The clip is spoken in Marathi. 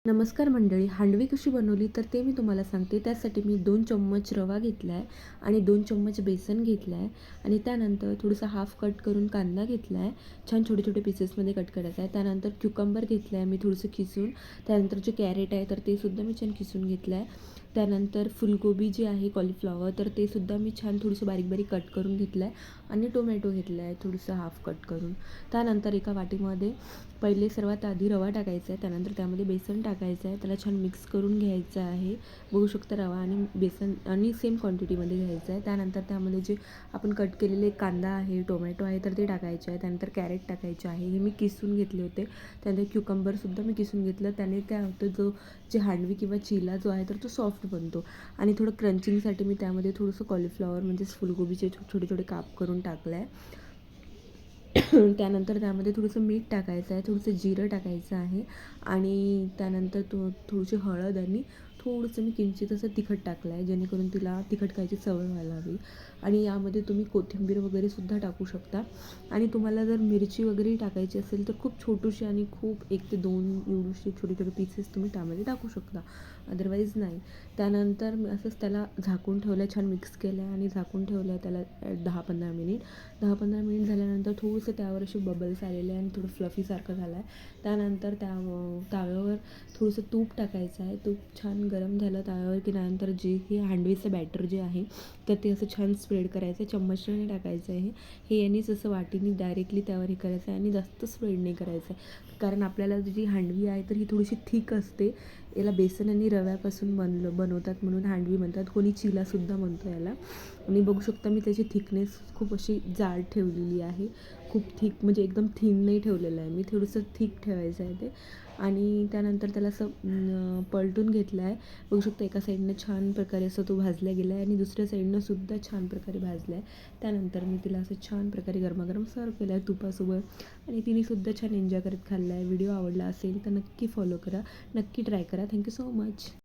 नमस्कार मंडळी, हांडवी कशी बनवली तर ते मी तुम्हाला सांगते. त्यासाठी मी 2 चम्मच रवा घेतला आहे आणि 2 चम्मच बेसन घेतलं आहे आणि त्यानंतर थोडंसं हाफ कट करून कांदा घेतला आहे. छान छोटे छोटे पीसेसमध्ये कट करायचा आहे. त्यानंतर क्युकंबर घेतलं आहे मी थोडंसं किसून. त्यानंतर जे कॅरेट आहे तर ते सुद्धा मी छान किसून घेतलं आहे. त्यानंतर फुलगोबी जी आहे कॉलीफ्लॉवर तर ते सुद्धा मी छान थोडंसं बारीक बारीक कट करून घेतलं आहे आणि टोमॅटो घेतला आहे थोडंसं हाफ कट करून. त्यानंतर एका वाटीमध्ये पहिले सर्वात आधी रवा टाकायचा आहे. त्यानंतर त्यामध्ये बेसन टाकायचं आहे. त्याला छान मिक्स करून घ्यायचं आहे. बघू शकता रवा आणि बेसन आणि सेम क्वांटिटीमध्ये घ्यायचं आहे. त्यानंतर त्यामध्ये जे आपण कट केलेले कांदा आहे, टोमॅटो आहे तर ते टाकायचे आहे. त्यानंतर कॅरेट टाकायचे आहे. हे मी किसून घेतले होते. त्यानंतर क्युकंबरसुद्धा मी किसून घेतलं. त्याने काय होतं, जे हांडवी किंवा चिला जो आहे तर तो सॉफ्ट बनतो. आणि थोडं क्रंचिंगसाठी मी त्यामध्ये थोडंसं कॉलीफ्लॉवर म्हणजेच फुलगोबीचे छोटे छोटे काप करून टाकलं आहे. त्यानंतर त्यामध्ये थोडंसं मीठ टाकायचं आहे, थोडंसं जिरं टाकायचं आहे आणि त्यानंतर थोडीशी हळद आणि थोडंसं मी किंचित असं तिखट टाकलं आहे, जेणेकरून तिला तिखट खायची सवय व्हायला हवी. आणि यामध्ये तुम्ही कोथिंबीर वगैरेसुद्धा टाकू शकता. आणि तुम्हाला जर मिरची वगैरे टाकायची असेल तर खूप छोटीशी आणि खूप 1 ते 2 एवढीशी छोटे छोटे पीसेस तुम्ही त्यामध्ये टाकू शकता, अदरवाईज नाही. त्यानंतर मी असंच त्याला झाकून ठेवलं आहे, छान मिक्स केलं आहे आणि झाकून ठेवलं आहे त्याला 10-15 मिनिट. 10-15 मिनिट झाल्यानंतर थोडंसं त्यावर असे बबल्स आलेले आहे आणि थोडं फ्लफीसारखं झालं आहे. त्यानंतर तव्यावर थोडंसं तूप टाकायचं आहे. तूप छान गरम झालं तव्यावर की त्यानंतर जे हे हांडवीचं बॅटर जे आहे तर ते असं छान स्प्रेड करायचं आहे. चम्मचने टाकायचं आहे. हे यांनीच असं वाटीने डायरेक्टली त्यावर हे करायचं आहे आणि जास्त स्प्रेड नाही करायचं आहे, कारण आपल्याला जी हांडवी आहे तर ही थोडीशी थिक असते. याला बेसन आणि रव्यापासून बनवतात म्हणून हांडवी म्हणतात. कोणी चिलासुद्धा म्हणतो याला. आणि बघू शकता मी त्याची थिकनेस खूप अशी जाड ठेवलेली आहे. खूप थिक म्हणजे एकदम थिन नाही ठेवलेलं आहे मी, थोडंसं थिक ठेवायचं आहे ते. आणि त्यानंतर त्याला असं पलटून घेतलं आहे. बघू शकता एका साईडनं छान प्रकारे असं तो भाजला गेला आहे आणि दुसऱ्या साईडनं सुद्धा छान प्रकारे भाजला आहे. त्यानंतर मी तिला असं छान प्रकारे गरमागरम सर्व केलं आहे तुपासोबत आणि तिनेसुद्धा छान एन्जॉय करत खाल्लं आहे. व्हिडिओ आवडला असेल तर नक्की फॉलो करा, नक्की ट्राय करा. Thank you so much.